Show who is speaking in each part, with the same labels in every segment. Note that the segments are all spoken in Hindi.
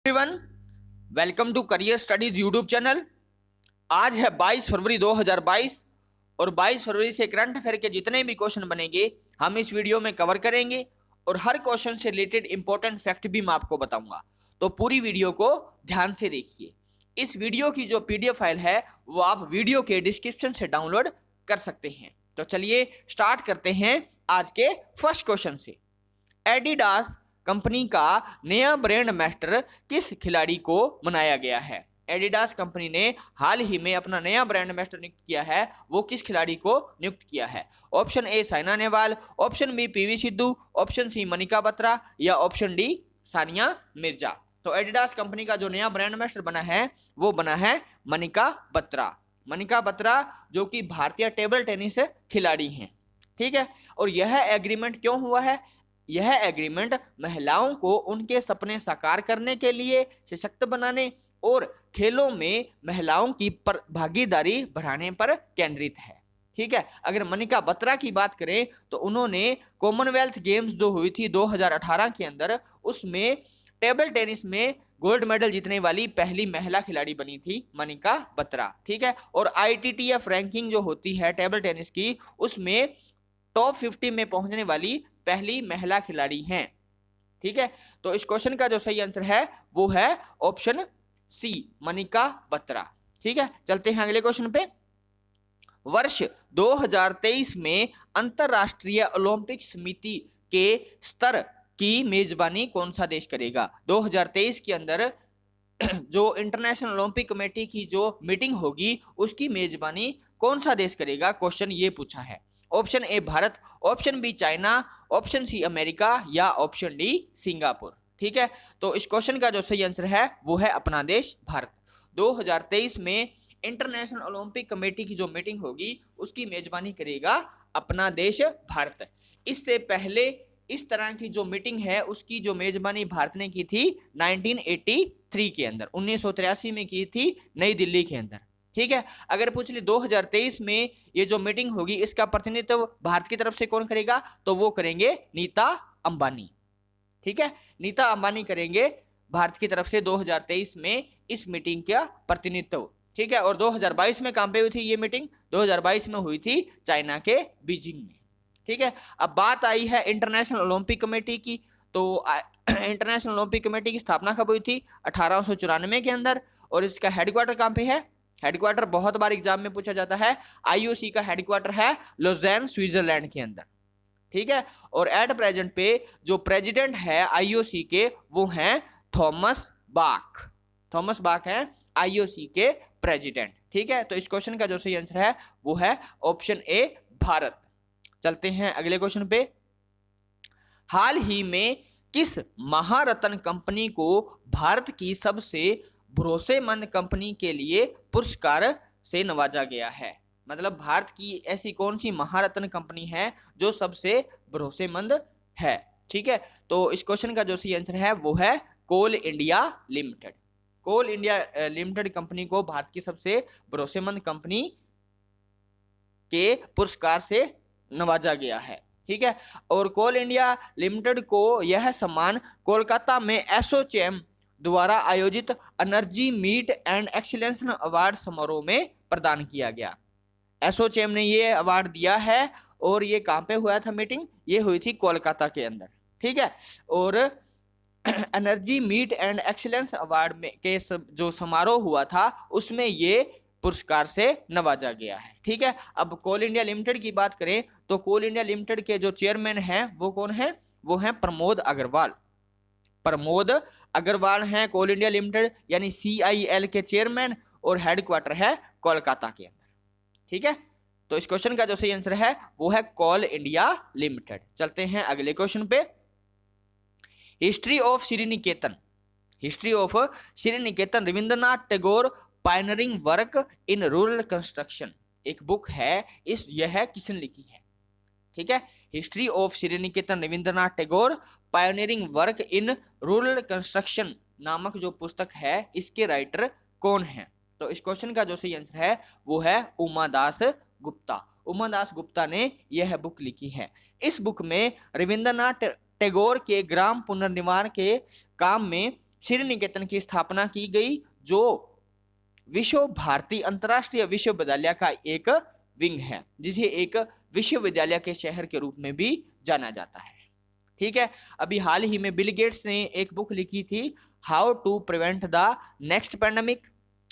Speaker 1: Everyone, welcome to career studies YouTube channel. आज है 22 फरवरी 2022 और 22 फरवरी से करंट अफेयर के जितने भी क्वेश्चन बनेंगे हम इस वीडियो में कवर करेंगे और हर क्वेश्चन से रिलेटेड इंपॉर्टेंट फैक्ट भी मैं आपको बताऊंगा। तो पूरी वीडियो को ध्यान से देखिए। इस वीडियो की जो पीडीएफ फाइल है वो आप वीडियो के डिस्क्रिप्शन से डाउनलोड कर सकते हैं। तो चलिए स्टार्ट करते हैं आज के फर्स्ट क्वेश्चन से। एडिडास कंपनी का नया ब्रांड एम्बेसडर किस खिलाड़ी को बनाया गया है? एडिडास कंपनी ने हाल ही में अपना नया ब्रांड एम्बेसडर नियुक्त किया है, वो किस खिलाड़ी को नियुक्त किया है? Option A Saina Nehwal, option B PV Sidhu, option C Manika Batra या ऑप्शन डी सानिया मिर्जा। तो एडिडास कंपनी का जो नया ब्रांड एम्बेसडर बना है वो बना है मनिका बत्रा। मनिका बत्रा जो कि भारतीय टेबल टेनिस खिलाड़ी हैं, ठीक है। और यह एग्रीमेंट क्यों हुआ है? यह एग्रीमेंट महिलाओं को उनके सपने साकार करने के लिए, सशक्त बनाने और खेलों में महिलाओं की भागीदारी बढ़ाने पर केंद्रित है, ठीक है। अगर मनिका बत्रा की बात करें तो उन्होंने कॉमनवेल्थ गेम्स जो हुई थी 2018 के अंदर, उसमें टेबल टेनिस में गोल्ड मेडल जीतने वाली पहली महिला खिलाड़ी बनी थी मनिका बत्रा, ठीक है। और ITTF रैंकिंग जो होती है टेबल टेनिस की, उसमें टॉप 50 में पहुंचने वाली पहली महिला खिलाड़ी हैं, ठीक है। तो इस क्वेश्चन का जो सही आंसर है वो है ऑप्शन सी मनिका बत्रा, ठीक है। चलते हैं अगले क्वेश्चन पे। वर्ष 2023 में अंतरराष्ट्रीय ओलंपिक समिति के स्तर की मेजबानी कौन सा देश करेगा? 2023 के अंदर जो इंटरनेशनल ओलंपिक कमेटी की जो मीटिंग होगी उसकी मेजबानी कौन सा देश करेगा? क्वेश्चन ये पूछा है। Option A Bharat, option B China, option C America या ऑप्शन डी सिंगापुर, ठीक है। तो इस क्वेश्चन का जो सही आंसर है वो है अपना देश भारत। 2023 में इंटरनेशनल ओलंपिक कमेटी की जो मीटिंग होगी उसकी मेजबानी करेगा अपना देश भारत। इससे पहले इस तरह की जो मीटिंग है उसकी जो मेजबानी भारत ने की थी 1983 के अंदर, 1983 में की थी नई दिल्ली के अंदर, ठीक है। अगर पूछ ले 2023 में ये जो मीटिंग होगी इसका प्रतिनिधित्व भारत की तरफ से कौन करेगा, तो वो करेंगे नीता अंबानी, ठीक है। नीता अंबानी करेंगे भारत की तरफ से 2023 में इस मीटिंग का प्रतिनिधित्व, ठीक है। और 2022 में कहां पे हुई थी ये मीटिंग? 2022 में हुई थी चाइना के बीजिंग में, ठीक है। अब बात आई है इंटरनेशनल ओलंपिक कमेटी की। तो इंटरनेशनल ओलंपिक कमेटी की स्थापना कब हुई थी? 1894 के अंदर। और इसका हेडक्वार्टर कहां पे है? हेडक्वार्टर बहुत बार एग्जाम में पूछा जाता है। IOC का हेडक्वार्टर है लोजेन स्विट्जरलैंड के अंदर, ठीक है। और एट प्रेजेंट पे जो प्रेसिडेंट है IOC के वो हैं थॉमस बाक। थॉमस बाक हैं IOC के प्रेसिडेंट, ठीक है। तो इस क्वेश्चन का जो सही आंसर है वो है ऑप्शन ए भारत। चलते हैं अगले क्वेश्चन पे। हाल ही में किस महारत्न कंपनी को भारत की सबसे भरोसेमंद कंपनी के लिए पुरस्कार से नवाजा गया है? मतलब भारत की ऐसी कौन सी महारत्न कंपनी है जो सबसे भरोसेमंद है, ठीक है। तो इस क्वेश्चन का जो सही आंसर है वो है कोल इंडिया लिमिटेड। कोल इंडिया लिमिटेड कंपनी को भारत की सबसे भरोसेमंद कंपनी के पुरस्कार से नवाजा गया है, ठीक है। और कोल इंडिया लिमिटेड को यह सम्मान कोलकाता में एसोचैम द्वारा आयोजित energy meet and excellence award समारोह में प्रदान किया गया। एसोचैम ने ये अवार्ड दिया है और ये कहां पे हुआ था मीटिंग? ये हुई थी कोलकाता के अंदर, ठीक है। और energy meet and excellence award में के जो समारोह हुआ था उसमें ये पुरस्कार से नवाजा गया है, ठीक है। अब कोल इंडिया लिमिटेड की बात करें तो कोल इंडिया लिमिटेड के जो चेयरमैन हैं वो कौन है? वो हैं प्रमोद अग्रवाल। प्रमोद अग्रवाल हैं कोल इंडिया लिमिटेड यानी CIL के चेयरमैन और हेडक्वार्टर है कोलकाता के अंदर, ठीक है। तो इस क्वेश्चन का जो सही आंसर है वो है कोल इंडिया लिमिटेड। चलते हैं अगले क्वेश्चन पे। History of Sriniketan. History of Sriniketan Rabindranath Tagore pioneering work in rural construction एक बुक है। यह किसने लिखी है? ठीक है, history of Sriniketan Rabindranath Tagore pioneering work in rural construction नामक जो पुस्तक है इसके राइटर कौन है? तो इस क्वेश्चन का जो सही आंसर है वो है उमादास गुप्ता। उमादास गुप्ता ने यह बुक लिखी है। इस बुक में रविंद्रनाथ टैगोर के ग्राम पुनर्निर्माण के काम में श्री निकेतन की स्थापना की गई, जो विश्व भारती अंतरराष्ट्रीय विश्वविद्यालय का एक विंग है, जिसे एक विश्वविद्यालय के शहर के रूप में भी जाना जाता है। ठीक है, अभी हाल ही में बिल गेट्स ने एक बुक लिखी थी, how to prevent the next pandemic.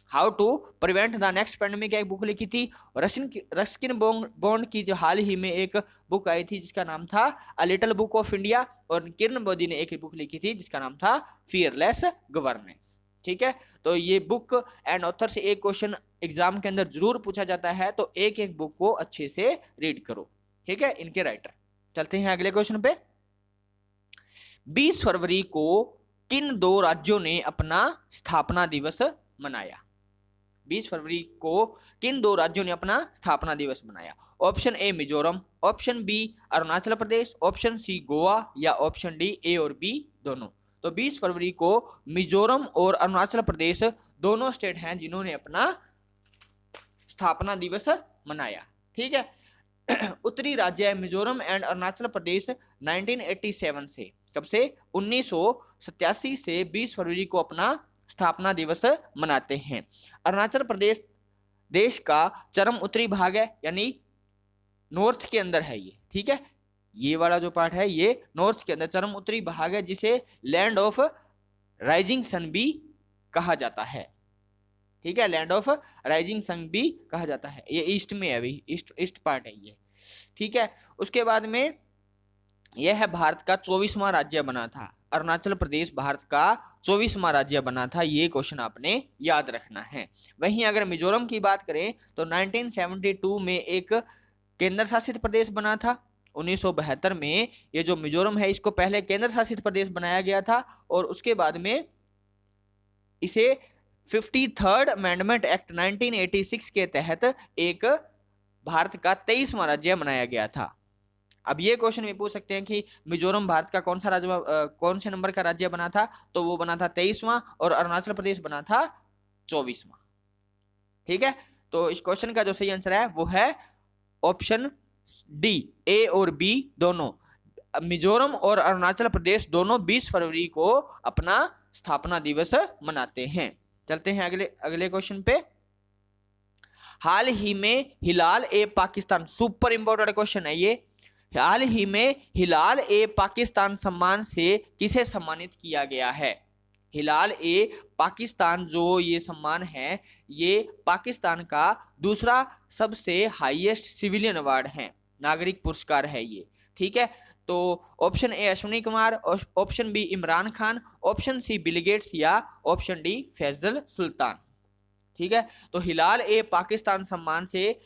Speaker 1: How to prevent the next pandemic एक बुक लिखी थी। रस्किन बॉन्ड की जो हाल ही में एक बुक आई थी जिसका नाम था a little book of India, और किरण बेदी ने एक बुक लिखी थी जिसका नाम था फियरलेस गवर्नेंस। ठीक है, तो ये बुक एंड ऑथर से एक क्वेश्चन एग्जाम के अंदर जरूर पूछा जाता है, तो एक एक बुक को अच्छे से रीड करो। ठीक है, इनके राइटर। चलते हैं अगले क्वेश्चन पे। 20 फरवरी को किन दो राज्यों ने अपना स्थापना दिवस मनाया? 20 फरवरी को किन दो राज्यों ने अपना स्थापना दिवस मनाया? Option A Mizoram, option B Arunachal Pradesh, option C Goa, या ऑप्शन डी ए और बी दोनों। तो 20 फरवरी को मिजोरम और अरुणाचल प्रदेश दोनों स्टेट हैं जिन्होंने अपना स्थापना दिवस मनाया। ठीक है, उत्तरी राज्य मिजोरम एंड अरुणाचल प्रदेश 1987 से, कब से? 1987 से 20 फरवरी को अपना स्थापना दिवस मनाते हैं। अरुणाचल प्रदेश देश का चरम उत्तरी भाग है, यानी नॉर्थ के अंदर है ये। ठीक है, ये वाला जो पार्ट है ये नॉर्थ के अंदर चरम उत्तरी भाग है, जिसे लैंड ऑफ राइजिंग सन भी कहा जाता है। ठीक है, लैंड ऑफ राइजिंग सन भी कहा जाता है। ये ईस्ट में है, अभी ईस्ट पार्ट है ये। ठीक है, उसके बाद में यह है भारत का 24वां राज्य बना था। अरुणाचल प्रदेश भारत का 24वां राज्य बना था, ये क्वेश्चन आपने याद रखना है। वहीं अगर मिजोरम की बात करें तो 1972 में एक केंद्र शासित प्रदेश बना था। 1972 में ये जो मिजोरम है इसको पहले केंद्र शासित प्रदेश बनाया गया था, और उसके बाद में इसे 53rd अमेंडमेंट एक्ट 1986 के तहत एक भारत का 23वां राज्य बनाया गया था। अब ये क्वेश्चन भी पूछ सकते हैं कि मिजोरम भारत का कौन सा राज्य, कौन से नंबर का राज्य बना था? तो वो बना था 23वां, और अरुणाचल प्रदेश बना था 24वां। ठीक है, तो इस क्वेश्चन का जो सही आंसर है वो है ऑप्शन डी, ए और बी दोनों। मिजोरम और अरुणाचल प्रदेश दोनों 20 फरवरी को अपना स्थापना दिवस मनाते हैं। चलते हैं अगले क्वेश्चन पे। हाल ही में हिलाल ए पाकिस्तान, सुपर इंपॉर्टेंट क्वेश्चन है ये। हाल ही में हिलाल ए पाकिस्तान सम्मान से किसे सम्मानित किया गया है? हिलाल ए पाकिस्तान जो ये सम्मान है, ये पाकिस्तान का दूसरा सबसे हाईएस्ट सिविलियन अवार्ड है, नागरिक पुरस्कार है ये। ठीक है, तो option A Ashwini Kumar, option B Imran Khan, option C Bill Gates, या ऑप्शन डी फैजल सुल्तान। ठीक है, तो हिलाल ए पाकिस्तान सम्मान से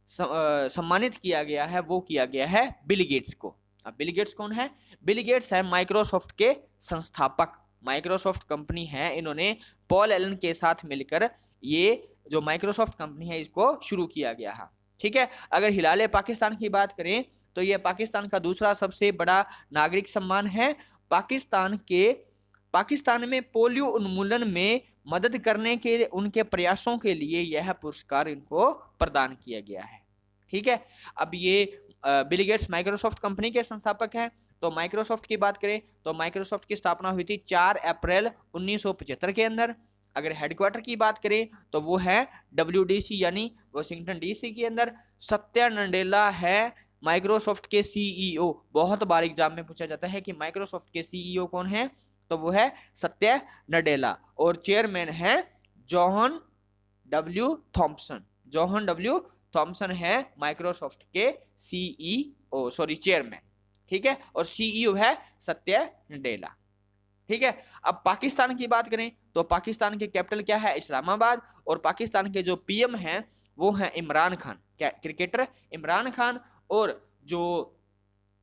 Speaker 1: सम्मानित किया गया है, वो किया गया है बिल गेट्स को। अब बिल गेट्स कौन है? बिल गेट्स है माइक्रोसॉफ्ट के संस्थापक। माइक्रोसॉफ्ट कंपनी है, इन्होंने पॉल एलन के साथ मिलकर ये जो माइक्रोसॉफ्ट कंपनी है इसको शुरू किया गया है। ठीक है, अगर हिलाल पाकिस्तान की बात करें तो यह पाकिस्तान का दूसरा सबसे बड़ा नागरिक सम्मान है। पाकिस्तान में पोलियो उन्मूलन में मदद करने के उनके प्रयासों के लिए यह पुरस्कार इनको प्रदान किया गया है। ठीक है, अब ये बिल गेट्स माइक्रोसॉफ्ट कंपनी के संस्थापक हैं। तो माइक्रोसॉफ्ट की बात करें तो माइक्रोसॉफ्ट की स्थापना हुई थी 4 अप्रैल 1975 के अंदर। अगर हेडक्वार्टर की बात करें तो वो है WDC यानी वाशिंगटन DC के अंदर। सत्या नडेला है माइक्रोसॉफ्ट के CEO। बहुत बार एग्जाम में पूछा जाता है कि माइक्रोसॉफ्ट के CEO कौन है, तो वो है सत्या नडेला, और चेयरमैन है जॉन डब्ल्यू थॉम्पसन है माइक्रोसॉफ्ट के चेयरमैन। ठीक है, और CEO है सत्या नडेला। ठीक है, अब पाकिस्तान की बात करें तो पाकिस्तान की कैपिटल क्या है? इस्लामाबाद, और पाकिस्तान के जो PM हैं वो हैं इमरान खान, क्रिकेटर इमरान खान, और जो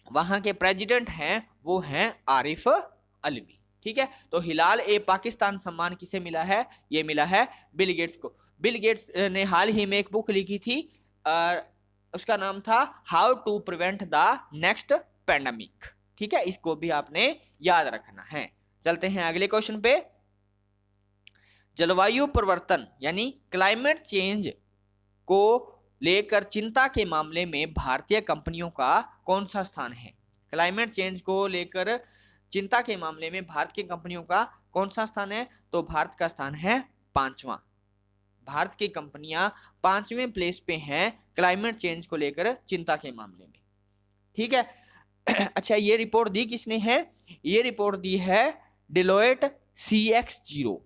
Speaker 1: वहां के प्रेसिडेंट हैं वो हैं आरिफ अलवी। ठीक है, तो हिलाल ए पाकिस्तान सम्मान किसे मिला है? ये मिला है बिल गेट्स को। बिल गेट्स ने हाल ही में एक बुक लिखी थी, उसका नाम था how to prevent the next pandemic. ठीक है, इसको भी आपने याद रखना है। चलते हैं अगले क्वेश्चन पे। जलवायु परिवर्तन यानी क्लाइमेट चेंज को लेकर चिंता के मामले में भारतीय कंपनियों का कौन सा स्थान है? क्लाइमेट चेंज को लेकर चिंता के मामले में भारत की कंपनियों का कौन सा स्थान है? तो भारत का स्थान है 5वां। भारत की कंपनियां 5वें प्लेस पे हैं क्लाइमेट चेंज को लेकर चिंता के मामले में। ठीक है। अच्छा, ये रिपोर्ट दी किसने है? ये रिपोर्ट दी है डिलोएट CX0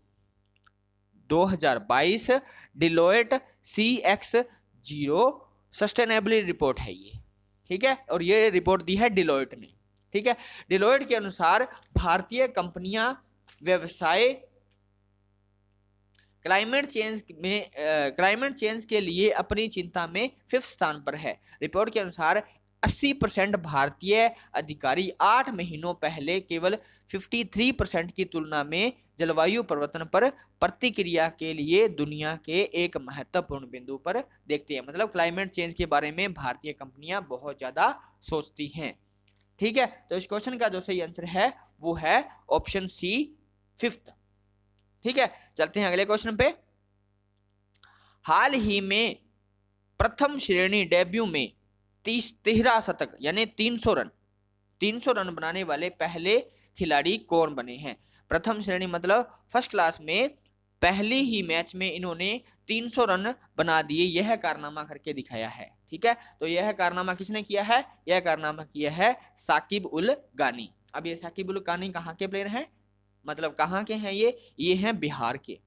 Speaker 1: 2022। डिलोएट CX0 सस्टेनेबिलिटी रिपोर्ट है ये। ठीक है, और ये रिपोर्ट दी है डिलोएट ने। ठीक है, डिलोएट के अनुसार भारतीय कंपनियां व्यवसाय क्लाइमेट चेंज के लिए अपनी चिंता में 5th स्थान पर है। रिपोर्ट के अनुसार 80% भारतीय अधिकारी 8 महीनों पहले केवल 53% की तुलना में जलवायु परिवर्तन पर प्रतिक्रिया के लिए दुनिया के एक महत्वपूर्ण बिंदु पर देखते हैं। मतलब क्लाइमेट चेंज के बारे में भारतीय कंपनियां बहुत ज्यादा सोचती हैं। ठीक है, तो इस क्वेश्चन का जो सही आंसर है वो है ऑप्शन सी 5th। ठीक है, चलते हैं अगले क्वेश्चन पे। हाल ही में प्रथम श्रेणी डेब्यू में 13 शतक यानी 300 रन बनाने वाले पहले खिलाड़ी कौन बने हैं? प्रथम श्रेणी मतलब फर्स्ट क्लास में पहले ही मैच में इन्होंने 300 रन बना दिए, यह कारनामा करके दिखाया है। ठीक है, तो यह कारनामा किसने किया है? यह कारनामा किया है साकिब उल गानी। अब ये साकिब उल गानी कहाँ के प्लेयर हैं? मतलब कहाँ के हैं ये हैं बिहार के।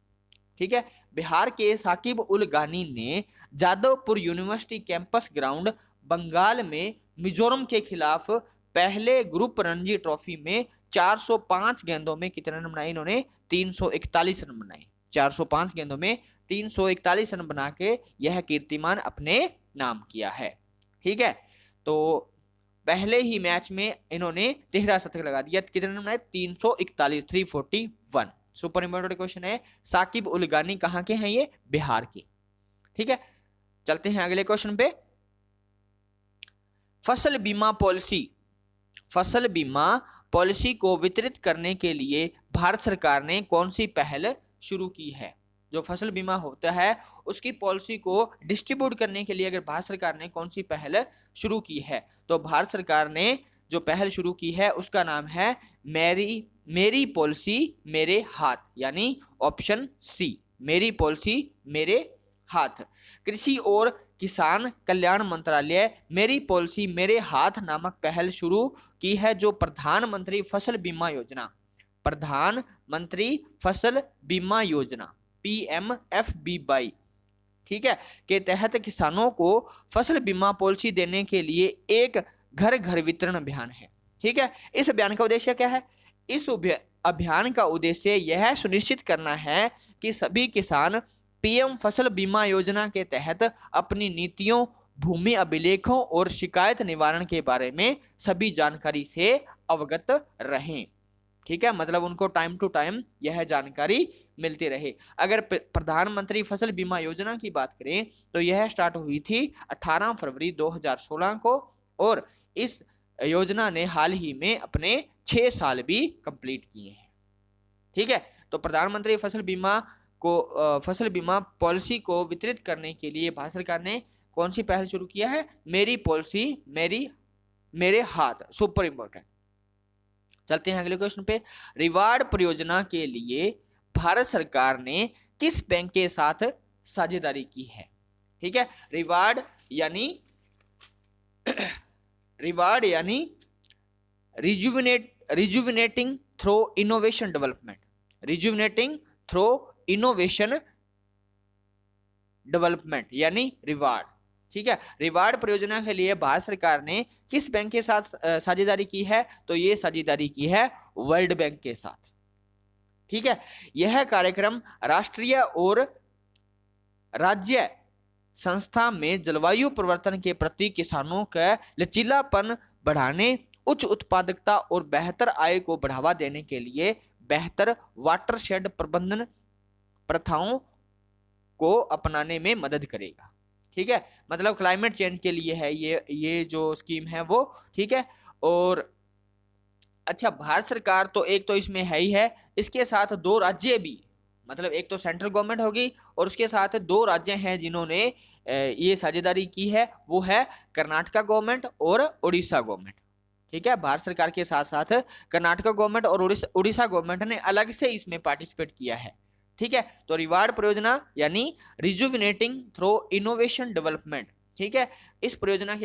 Speaker 1: ठीक है, बिहार के साकिब उल गानी ने Jadavpur university campus ground Bengal में मिजोरम के खिलाफ पहले ग्रुप रणजी ट्रॉफी में 405 गेंदों में कितने रन बनाए? इन्होंने 341 रन बनाए। 405 गेंदों में 341 रन बना के यह कीर्तिमान अपने नाम किया है। ठीक है, तो पहले ही मैच में इन्होंने 13 शतक लगा दिया। कितने रन बनाए? 341, 341। सुपर इंपॉर्टेंट क्वेश्चन है। साकिब उल गानी कहाँ के हैं? ये बिहार के। ठीक है, चलते हैं अगले क्वेश्चन पे। फसल बीमा पॉलिसी को वितरित करने के लिए भारत सरकार ने कौन सी पहल शुरू की है? जो फसल बीमा होता है उसकी पॉलिसी को डिस्ट्रीब्यूट करने के लिए अगर भारत सरकार ने कौन सी पहल शुरू की है, तो भारत सरकार ने जो पहल शुरू की है उसका नाम है मेरी पॉलिसी मेरे हाथ, यानी ऑप्शन सी, मेरी पॉलिसी मेरे हाथ। कृषि और किसान कल्याण मंत्रालय मेरी पॉलिसी मेरे हाथ नामक पहल शुरू की है, जो प्रधानमंत्री फसल बीमा योजना PMFBY, ठीक है, के तहत किसानों को फसल बीमा पॉलिसी देने के लिए एक घर घर वितरण अभियान है। ठीक है, इस अभियान का उद्देश्य क्या है? इस अभियान का उद्देश्य यह सुनिश्चित करना है कि सभी किसान PM फसल बीमा योजना के तहत अपनी नीतियों, भूमि अभिलेखों और शिकायत निवारण के बारे में सभी जानकारी से अवगत रहें। ठीक है, मतलब उनको टाइम टू टाइम यह जानकारी मिलती रहे। अगर प्रधानमंत्री फसल बीमा योजना की बात करें तो यह स्टार्ट हुई थी 18 फरवरी 2016 को, और इस योजना ने हाल ही में अपने 6 साल भी कंप्लीट किए हैं। ठीक है, तो प्रधानमंत्री फसल बीमा पॉलिसी को वितरित करने के लिए भारत सरकार ने कौन सी पहल शुरू किया है? मेरी पॉलिसी मेरे हाथ। Super important. चलते हैं अगले क्वेश्चन पे। रिवार्ड परियोजना के लिए भारत सरकार ने किस बैंक के साथ साझेदारी की है? ठीक है, रिवार्ड यानी रिजुविनेटिंग थ्रो इनोवेशन डेवलपमेंट यानी रिवार्ड। ठीक है, रिवार्ड परियोजना के लिए भारत सरकार ने किस बैंक के साथ साझेदारी की है? तो ये साझेदारी की है वर्ल्ड बैंक के साथ। ठीक है, यह कार्यक्रम राष्ट्रीय और राज्य संस्था में जलवायु परिवर्तन के प्रति किसानों का लचीलापन बढ़ाने, उच्च उत्पादकता और बेहतर आय को बढ़ावा देने के लिए बेहतर वाटरशेड प्रबंधन प्रथाओं को अपनाने में मदद करेगा। ठीक है, मतलब क्लाइमेट चेंज के लिए है ये जो स्कीम है वो। ठीक है, और अच्छा, भारत सरकार तो एक तो इसमें है ही है, इसके साथ 2 राज्य भी, मतलब एक तो सेंट्रल गवर्नमेंट होगी और उसके साथ 2 राज्य हैं जिन्होंने ये साझेदारी की है, वो है कर्नाटका गवर्नमेंट और उड़ीसा गवर्नमेंट। ठीक है, भारत सरकार के साथ साथ कर्नाटक गवर्नमेंट और उड़ीसा गवर्नमेंट ने अलग से इसमें पार्टिसिपेट किया है। ठीक है, तो रिवार्ड परियोजना यानी रिजुविनेटिंग थ्रू इनोवेशन डेवलपमेंट, ठीक है, इस परियोजना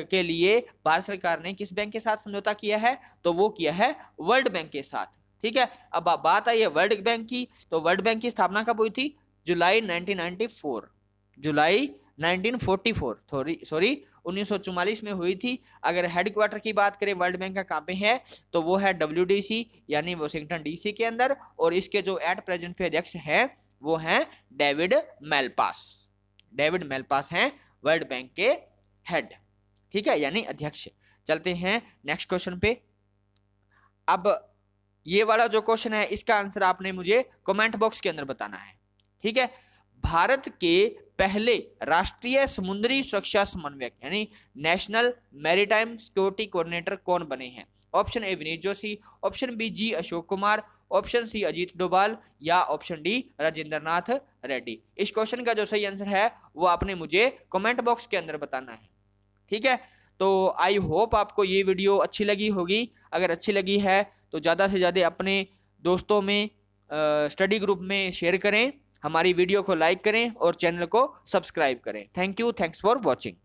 Speaker 1: के लिए भारत सरकार ने किस बैंक के साथ समझौता किया है, तो वो किया है वर्ल्ड बैंक के साथ। ठीक है, अब बात आई है वर्ल्ड बैंक की, तो वर्ल्ड बैंक की स्थापना कब हुई थी? जुलाई 1994, जुलाई 1944 सॉरी 1944 में हुई थी। अगर हेडक्वार्टर की बात करें वर्ल्ड बैंक का कहाँ पे है, तो वो है WDC यानी वॉशिंगटन DC के अंदर, और इसके जो एट प्रेजेंट पे अध्यक्ष हैं वो हैं डेविड मेलपास। डेविड मेलपास हैं वर्ल्ड बैंक के हेड, ठीक है, यानी अध्यक्ष। चलते हैं नेक्स्ट क्वेश्चन पे। अब ये वाला जो क्वेश्चन है इसका आंसर आपने मुझे कमेंट बॉक्स के अंदर बताना है। ठीक है, भारत के पहले राष्ट्रीय समुद्री सुरक्षा समन्वयक यानी नेशनल मैरीटाइम सिक्योरिटी कोऑर्डिनेटर कौन बने हैं? Option A Vineet Joshi, option B G Ashok Kumar, option C Ajit Doval, या ऑप्शन डी राजेंद्र नाथ रेड्डी। इस क्वेश्चन का जो सही आंसर है वो आपने मुझे कमेंट बॉक्स के अंदर बताना है। ठीक है, तो आई होप आपको ये वीडियो अच्छी लगी होगी। अगर अच्छी लगी है तो ज़्यादा से ज़्यादा अपने दोस्तों में स्टडी ग्रुप में शेयर करें, हमारी वीडियो को लाइक करें और चैनल को सब्सक्राइब करें। Thank you, thanks for watching.